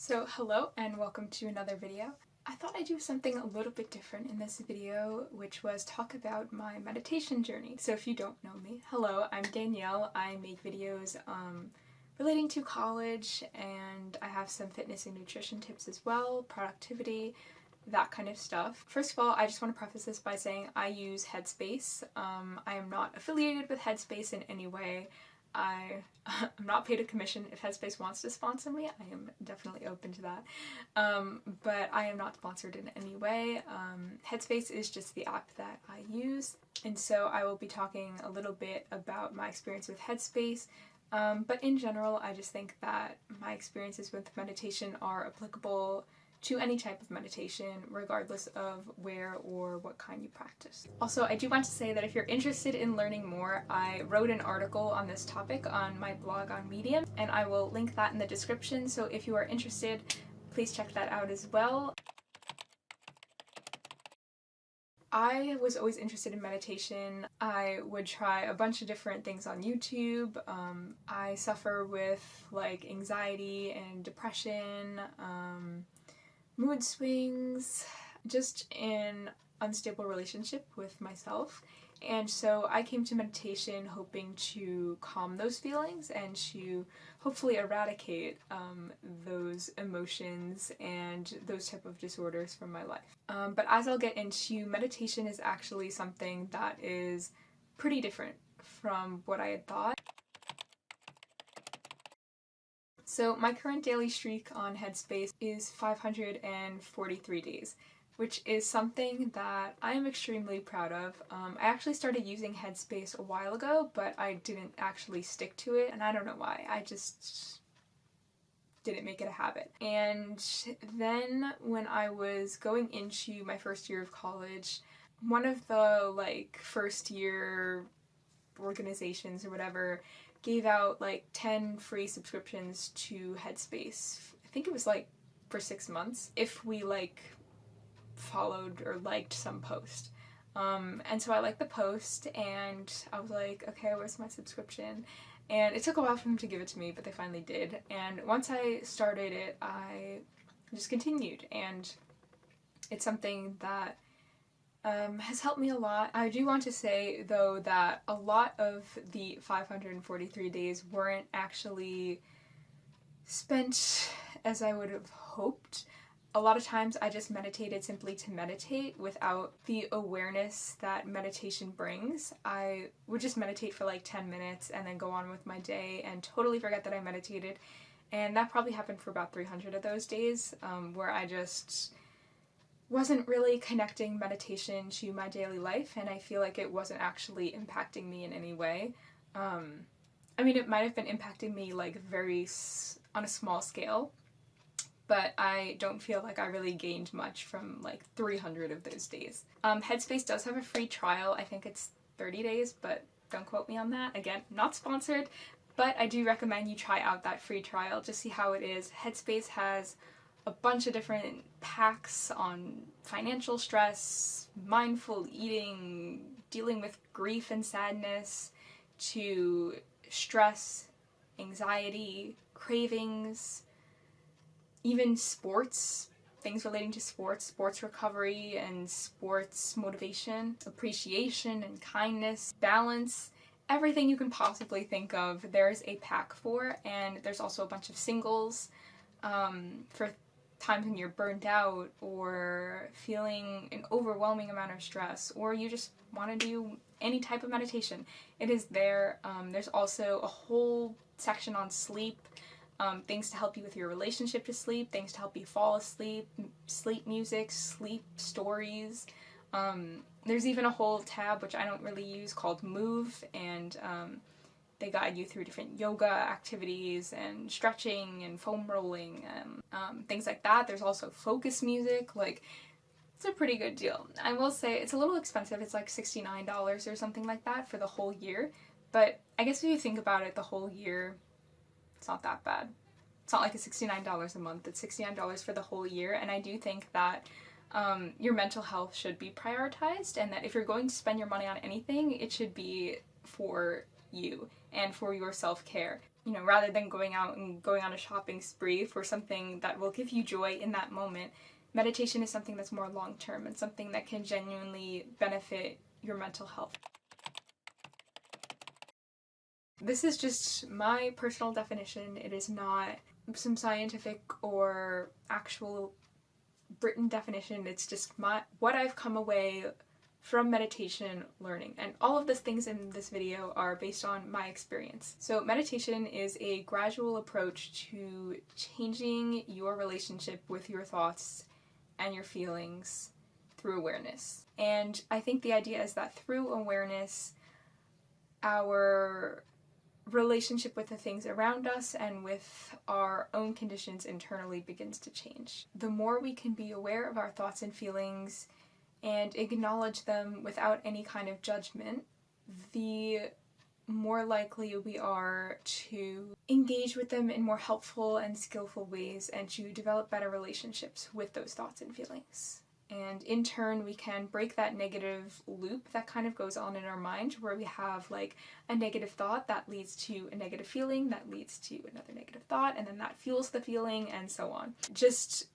So hello and welcome to another video. I thought I'd do something a little bit different in this video, which was talk about my meditation journey. So if you don't know me, hello, I'm Danielle. I make videos relating to college, and I have some fitness and nutrition tips as well, productivity, that kind of stuff. First of all, I just want to preface this by saying I use Headspace. I am not affiliated with Headspace in any way. I'm not paid a commission. If Headspace wants to sponsor me, I am definitely open to that. But I am not sponsored in any way. Headspace is just the app that I use, and so I will be talking a little bit about my experience with Headspace. But in general, I just think that my experiences with meditation are applicable to any type of meditation, regardless of where or what kind you practice. Also, I do want to say that if you're interested in learning more, I wrote an article on this topic on my blog on Medium, and I will link that in the description, so if you are interested, please check that out as well. I was always interested in meditation. I would try a bunch of different things on YouTube. I suffer with anxiety and depression, mood swings, just an unstable relationship with myself. And so I came to meditation hoping to calm those feelings and to hopefully eradicate those emotions and those type of disorders from my life. But as I'll get into, meditation is actually something that is pretty different from what I had thought. So my current daily streak on Headspace is 543 days, which is something that I am extremely proud of. I actually started using Headspace a while ago, but I didn't actually stick to it, and I don't know why. I just didn't make it a habit. And then when I was going into my first year of college, one of the first year organizations or whatever gave out 10 free subscriptions to Headspace. I think it was for 6 months if we followed or liked some post. And so I liked the post and I was like, okay, where's my subscription? And it took a while for them to give it to me, but they finally did. And once I started it, I just continued, and it's something that has helped me a lot. I do want to say, though, that a lot of the 543 days weren't actually spent as I would have hoped. A lot of times I just meditated simply to meditate without the awareness that meditation brings. I would just meditate for 10 minutes and then go on with my day and totally forget that I meditated. And that probably happened for about 300 of those days, where I just wasn't really connecting meditation to my daily life, and I feel like it wasn't actually impacting me in any way. I mean, it might have been impacting me on a small scale, but I don't feel like I really gained much from 300 of those days. Headspace does have a free trial. I think it's 30 days, but don't quote me on that. Again, not sponsored, but I do recommend you try out that free trial, just see how it is. Headspace has a bunch of different packs on financial stress, mindful eating, dealing with grief and sadness, to stress, anxiety, cravings, even sports, things relating to sports recovery and sports motivation, appreciation and kindness, balance, everything you can possibly think of, there's a pack for. And there's also a bunch of singles for times when you're burned out or feeling an overwhelming amount of stress, or you just want to do any type of meditation. It is there. There's also a whole section on sleep, things to help you with your relationship to sleep, things to help you fall asleep, sleep music, sleep stories. There's even a whole tab, which I don't really use, called Move, and they guide you through different yoga activities and stretching and foam rolling and things like that. There's also focus music. It's a pretty good deal. I will say it's a little expensive. It's $69 or something like that for the whole year. But I guess if you think about it, the whole year, it's not that bad. It's not it's $69 a month. It's $69 for the whole year. And I do think that your mental health should be prioritized, and that if you're going to spend your money on anything, it should be for you and for your self-care. You know, rather than going out and going on a shopping spree for something that will give you joy in that moment, meditation is something that's more long-term and something that can genuinely benefit your mental health. This is just my personal definition. It is not some scientific or actual written definition. It's just what I've come away from meditation learning. And all of the things in this video are based on my experience. So meditation is a gradual approach to changing your relationship with your thoughts and your feelings through awareness. And I think the idea is that through awareness, our relationship with the things around us and with our own conditions internally begins to change. The more we can be aware of our thoughts and feelings and acknowledge them without any kind of judgment, the more likely we are to engage with them in more helpful and skillful ways and to develop better relationships with those thoughts and feelings. And in turn, we can break that negative loop that kind of goes on in our mind, where we have like a negative thought that leads to a negative feeling, that leads to another negative thought, and then that fuels the feeling, and so on. Just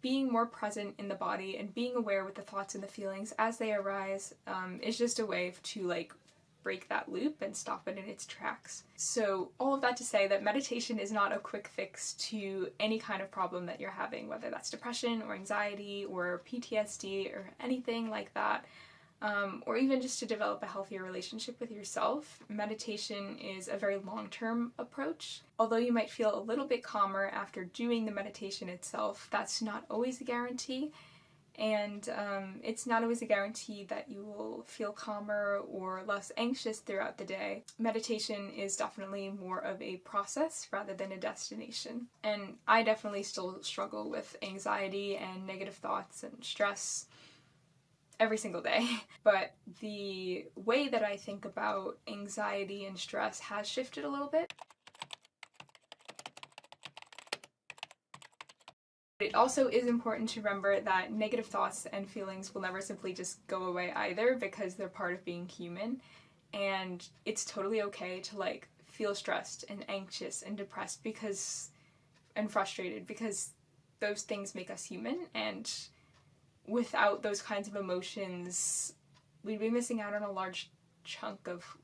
being more present in the body and being aware with the thoughts and the feelings as they arise is just a way to like break that loop and stop it in its tracks. So all of that to say that meditation is not a quick fix to any kind of problem that you're having, whether that's depression or anxiety or PTSD or anything like that, or even just to develop a healthier relationship with yourself. Meditation is a very long-term approach. Although you might feel a little bit calmer after doing the meditation itself, that's not always a guarantee. And it's not always a guarantee that you will feel calmer or less anxious throughout the day. Meditation is definitely more of a process rather than a destination. And I definitely still struggle with anxiety and negative thoughts and stress every single day. But the way that I think about anxiety and stress has shifted a little bit. It also is important to remember that negative thoughts and feelings will never simply just go away either, because they're part of being human, and it's totally okay to like feel stressed and anxious and depressed and frustrated, because those things make us human, and without those kinds of emotions we'd be missing out on a large chunk of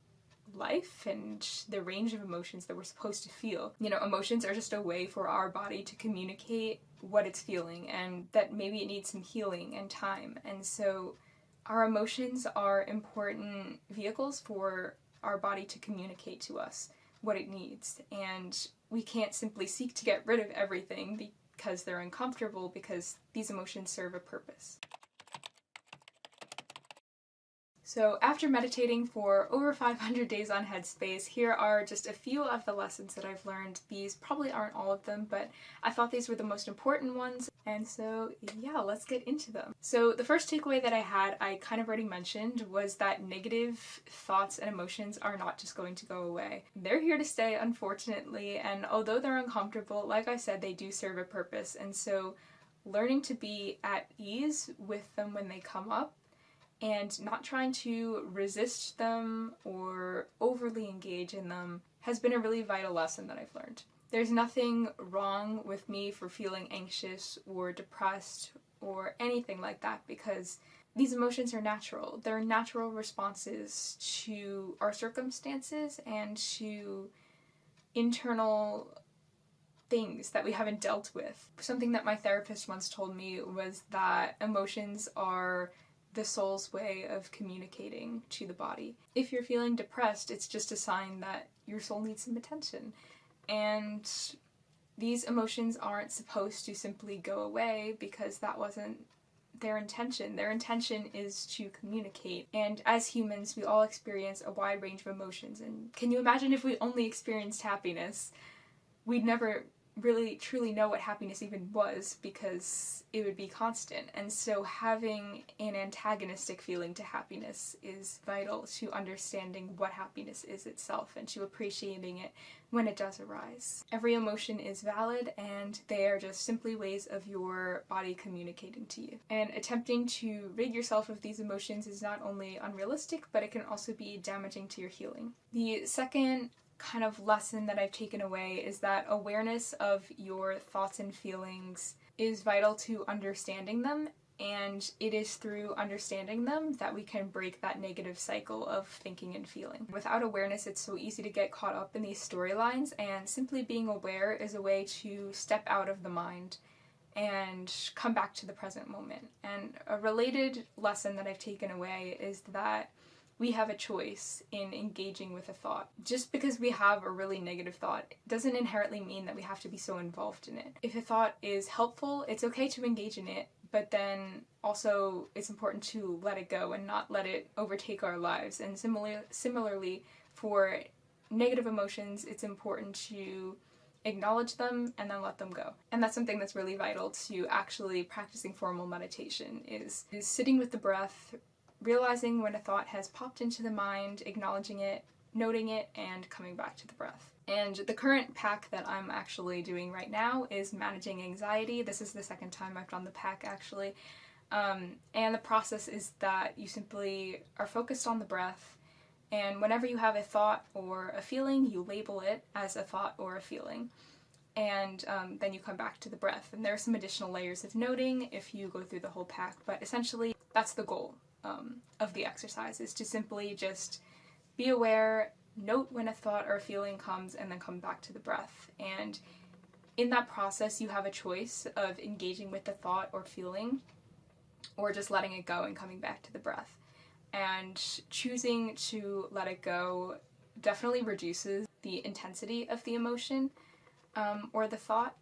life and the range of emotions that we're supposed to feel. You know, emotions are just a way for our body to communicate what it's feeling, and that maybe it needs some healing and time. And so our emotions are important vehicles for our body to communicate to us what it needs. And we can't simply seek to get rid of everything because they're uncomfortable, because these emotions serve a purpose. So after meditating for over 500 days on Headspace, here are just a few of the lessons that I've learned. These probably aren't all of them, but I thought these were the most important ones, and so yeah, let's get into them. So the first takeaway that I had, I kind of already mentioned, was that negative thoughts and emotions are not just going to go away. They're here to stay, unfortunately, and although they're uncomfortable, like I said, they do serve a purpose. And so learning to be at ease with them when they come up, and not trying to resist them or overly engage in them, has been a really vital lesson that I've learned. There's nothing wrong with me for feeling anxious or depressed or anything like that, because these emotions are natural. They're natural responses to our circumstances and to internal things that we haven't dealt with. Something that my therapist once told me was that emotions are the soul's way of communicating to the body. If you're feeling depressed, it's just a sign that your soul needs some attention. And these emotions aren't supposed to simply go away, because that wasn't their intention. Their intention is to communicate. And as humans, we all experience a wide range of emotions. And can you imagine if we only experienced happiness? We'd never really truly know what happiness even was, because it would be constant. And so having an antagonistic feeling to happiness is vital to understanding what happiness is itself and to appreciating it when it does arise. Every emotion is valid, and they are just simply ways of your body communicating to you. And attempting to rid yourself of these emotions is not only unrealistic, but it can also be damaging to your healing. The second kind of lesson that I've taken away is that awareness of your thoughts and feelings is vital to understanding them, and it is through understanding them that we can break that negative cycle of thinking and feeling. Without awareness, it's so easy to get caught up in these storylines, and simply being aware is a way to step out of the mind and come back to the present moment. And a related lesson that I've taken away is that we have a choice in engaging with a thought. Just because we have a really negative thought doesn't inherently mean that we have to be so involved in it. If a thought is helpful, it's okay to engage in it, but then also it's important to let it go and not let it overtake our lives. And similarly, for negative emotions, it's important to acknowledge them and then let them go. And that's something that's really vital to actually practicing formal meditation, is sitting with the breath, realizing when a thought has popped into the mind, acknowledging it, noting it, and coming back to the breath. And the current pack that I'm actually doing right now is managing anxiety. This is the second time I've done the pack, actually. And the process is that you simply are focused on the breath, and whenever you have a thought or a feeling, you label it as a thought or a feeling. And then you come back to the breath. And there are some additional layers of noting if you go through the whole pack, but essentially that's the goal of the exercise, is to simply just be aware, note when a thought or a feeling comes, and then come back to the breath. And in that process, you have a choice of engaging with the thought or feeling, or just letting it go and coming back to the breath. And choosing to let it go definitely reduces the intensity of the emotion or the thought.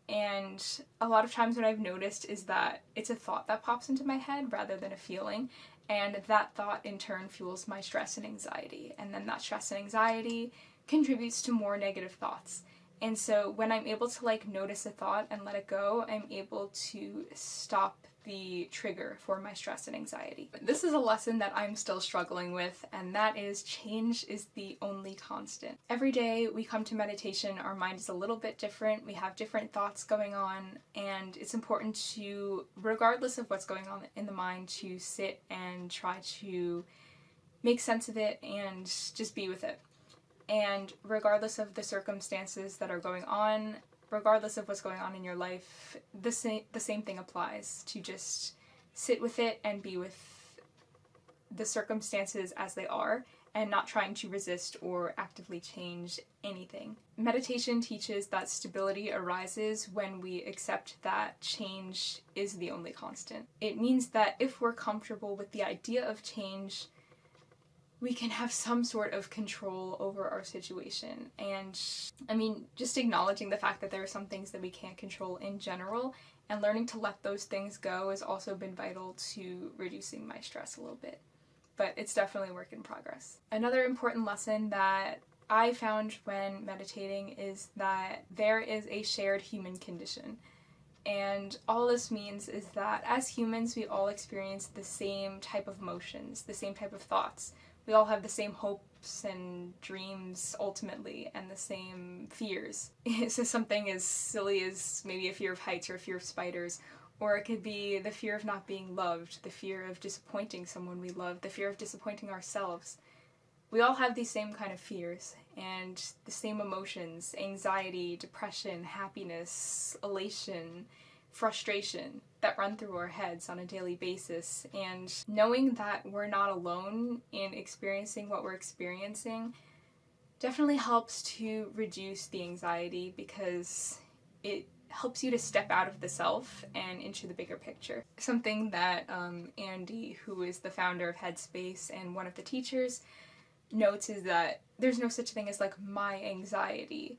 And a lot of times what I've noticed is that it's a thought that pops into my head rather than a feeling, and that thought in turn fuels my stress and anxiety, and then that stress and anxiety contributes to more negative thoughts. And so when I'm able to notice a thought and let it go, I'm able to stop the trigger for my stress and anxiety. This is a lesson that I'm still struggling with, and that is change is the only constant. Every day we come to meditation, our mind is a little bit different, we have different thoughts going on, and it's important to, regardless of what's going on in the mind, to sit and try to make sense of it and just be with it. And regardless of the circumstances that are going on, regardless of what's going on in your life, the same thing applies, to just sit with it and be with the circumstances as they are, and not trying to resist or actively change anything. Meditation teaches that stability arises when we accept that change is the only constant. It means that if we're comfortable with the idea of change, we can have some sort of control over our situation. And just acknowledging the fact that there are some things that we can't control in general, and learning to let those things go has also been vital to reducing my stress a little bit. But it's definitely a work in progress. Another important lesson that I found when meditating is that there is a shared human condition. And all this means is that as humans, we all experience the same type of emotions, the same type of thoughts. We all have the same hopes and dreams, ultimately, and the same fears. So something as silly as maybe a fear of heights or a fear of spiders, or it could be the fear of not being loved, the fear of disappointing someone we love, the fear of disappointing ourselves. We all have these same kind of fears and the same emotions: anxiety, depression, happiness, elation, frustration, that run through our heads on a daily basis. And knowing that we're not alone in experiencing what we're experiencing definitely helps to reduce the anxiety, because it helps you to step out of the self and into the bigger picture. Something that Andy, who is the founder of Headspace and one of the teachers, notes is that there's no such thing as my anxiety.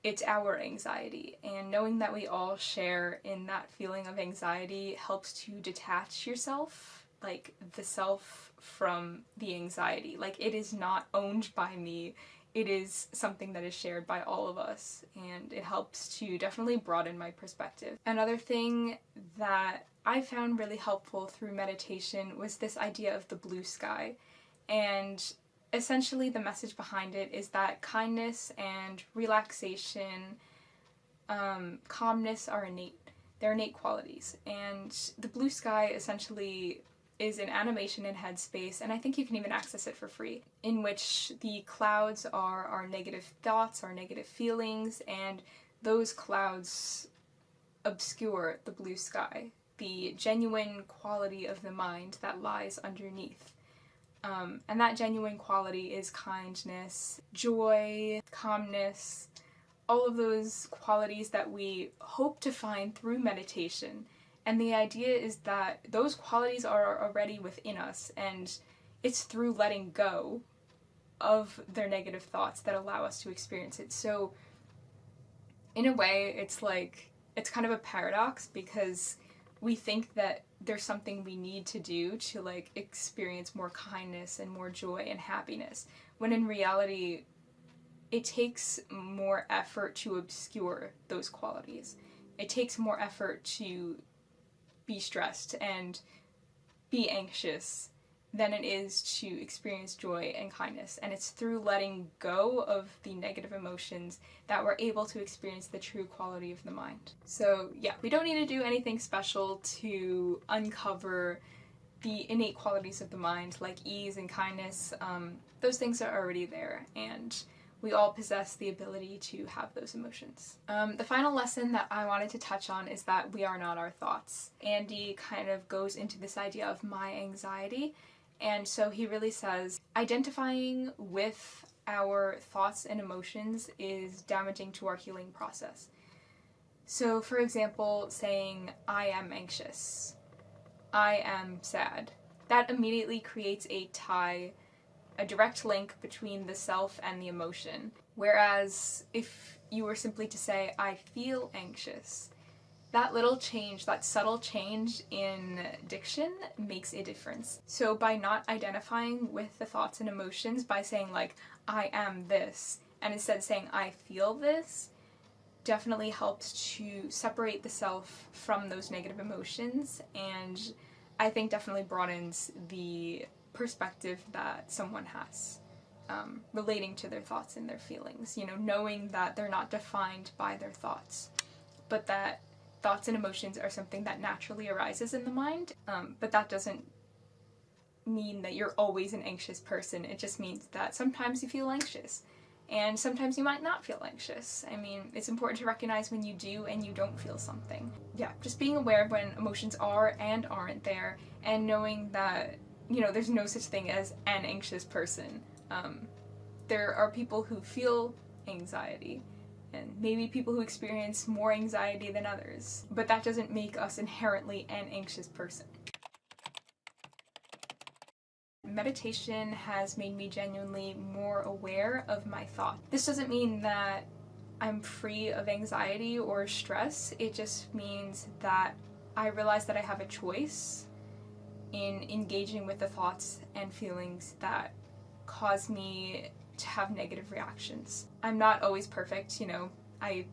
It's our anxiety, and knowing that we all share in that feeling of anxiety helps to detach yourself, the self, from the anxiety. It is not owned by me, it is something that is shared by all of us, and it helps to definitely broaden my perspective. Another thing that I found really helpful through meditation was this idea of the blue sky, and essentially the message behind it is that kindness and relaxation, calmness are innate. They're innate qualities. And the blue sky essentially is an animation in Headspace, and I think you can even access it for free, in which the clouds are our negative thoughts, our negative feelings, and those clouds obscure the blue sky, the genuine quality of the mind that lies underneath. And that genuine quality is kindness, joy, calmness, all of those qualities that we hope to find through meditation. And the idea is that those qualities are already within us, and it's through letting go of their negative thoughts that allow us to experience it. So, in a way, it's kind of a paradox, because we think that there's something we need to do to experience more kindness and more joy and happiness, when in reality it takes more effort to obscure those qualities. It takes more effort to be stressed and be anxious than it is to experience joy and kindness. And it's through letting go of the negative emotions that we're able to experience the true quality of the mind. So yeah, we don't need to do anything special to uncover the innate qualities of the mind, like ease and kindness. Those things are already there, and we all possess the ability to have those emotions. The final lesson that I wanted to touch on is that we are not our thoughts. Andy kind of goes into this idea of my anxiety, and so he really says, identifying with our thoughts and emotions is damaging to our healing process. So, for example, saying, I am anxious, I am sad, that immediately creates a tie, a direct link between the self and the emotion. Whereas if you were simply to say, I feel anxious, that little change, that subtle change in diction makes a difference. So by not identifying with the thoughts and emotions, by saying I am this, and instead saying I feel this, definitely helps to separate the self from those negative emotions, and I think definitely broadens the perspective that someone has relating to their thoughts and their feelings. Knowing that they're not defined by their thoughts, but that thoughts and emotions are something that naturally arises in the mind. But that doesn't mean that you're always an anxious person. It just means that sometimes you feel anxious, and sometimes you might not feel anxious. I mean, it's important to recognize when you do and you don't feel something. Yeah, just being aware of when emotions are and aren't there, and knowing that there's no such thing as an anxious person. There are people who feel anxiety, and maybe people who experience more anxiety than others, but that doesn't make us inherently an anxious person. Meditation has made me genuinely more aware of my thoughts. This doesn't mean that I'm free of anxiety or stress, it just means that I realize that I have a choice in engaging with the thoughts and feelings that cause me to have negative reactions. I'm not always perfect, I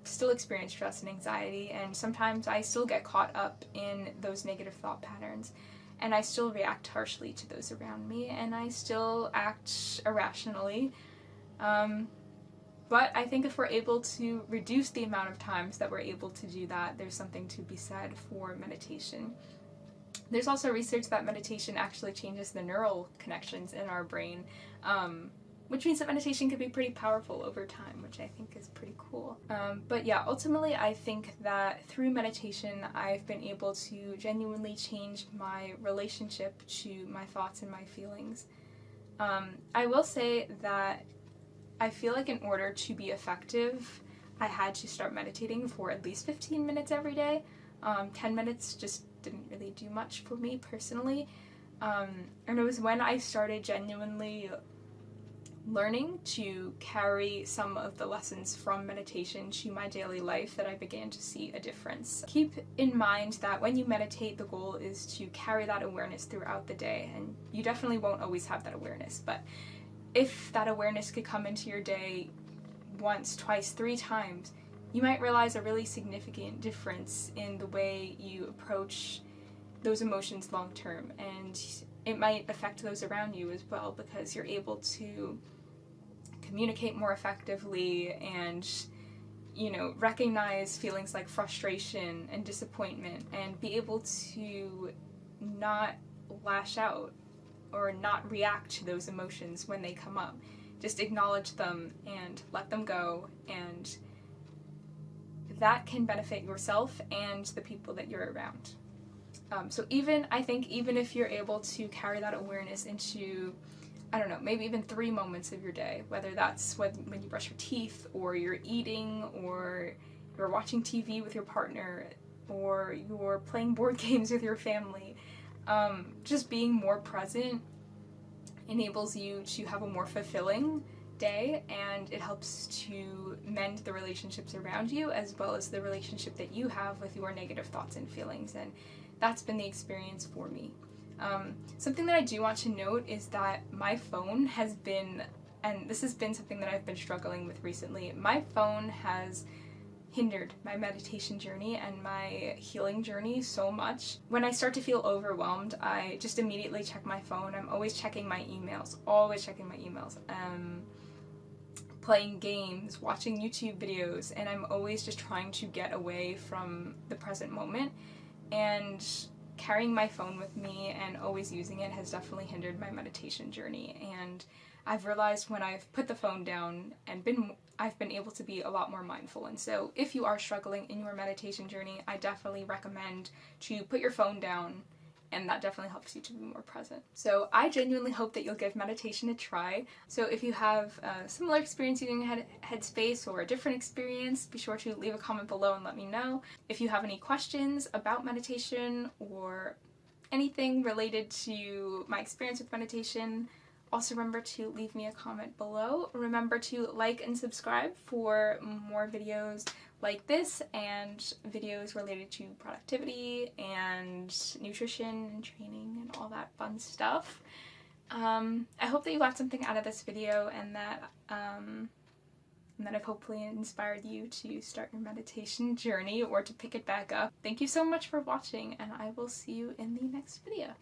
still experience stress and anxiety, and sometimes I still get caught up in those negative thought patterns, and I still react harshly to those around me, and I still act irrationally. But I think if we're able to reduce the amount of times that we're able to do that, there's something to be said for meditation. There's also research that meditation actually changes the neural connections in our brain, which means that meditation can be pretty powerful over time, which I think is pretty cool. But yeah, ultimately I think that through meditation I've been able to genuinely change my relationship to my thoughts and my feelings. I will say that I feel like in order to be effective, I had to start meditating for at least 15 minutes every day. 10 minutes just didn't really do much for me personally. And it was when I started genuinely learning to carry some of the lessons from meditation to my daily life that I began to see a difference. Keep in mind that when you meditate, the goal is to carry that awareness throughout the day, and you definitely won't always have that awareness, but if that awareness could come into your day once, twice, 3 times, you might realize a really significant difference in the way you approach those emotions long term, and it might affect those around you as well, because you're able to communicate more effectively and recognize feelings like frustration and disappointment, and be able to not lash out or not react to those emotions when they come up. Just acknowledge them and let them go, and that can benefit yourself and the people that you're around. So I think even if you're able to carry that awareness into, I don't know, maybe even 3 moments of your day, whether that's when you brush your teeth, or you're eating, or you're watching TV with your partner, or you're playing board games with your family, just being more present enables you to have a more fulfilling day, and it helps to mend the relationships around you as well as the relationship that you have with your negative thoughts and feelings, and that's been the experience for me. Something that I do want to note is that my phone has been, and this has been something that I've been struggling with recently, my phone has hindered my meditation journey and my healing journey so much. When I start to feel overwhelmed, I just immediately check my phone. I'm always checking my emails, playing games, watching YouTube videos, and I'm always just trying to get away from the present moment. And carrying my phone with me and always using it has definitely hindered my meditation journey. And I've realized when I've put the phone down and I've been able to be a lot more mindful. And so if you are struggling in your meditation journey, I definitely recommend to put your phone down, and that definitely helps you to be more present. So I genuinely hope that you'll give meditation a try. So if you have a similar experience using Headspace or a different experience, be sure to leave a comment below and let me know. If you have any questions about meditation or anything related to my experience with meditation, also remember to leave me a comment below. Remember to like and subscribe for more videos like this and videos related to productivity and nutrition and training and all that fun stuff. I hope that you got something out of this video, and that I've hopefully inspired you to start your meditation journey or to pick it back up. Thank you so much for watching, and I will see you in the next video.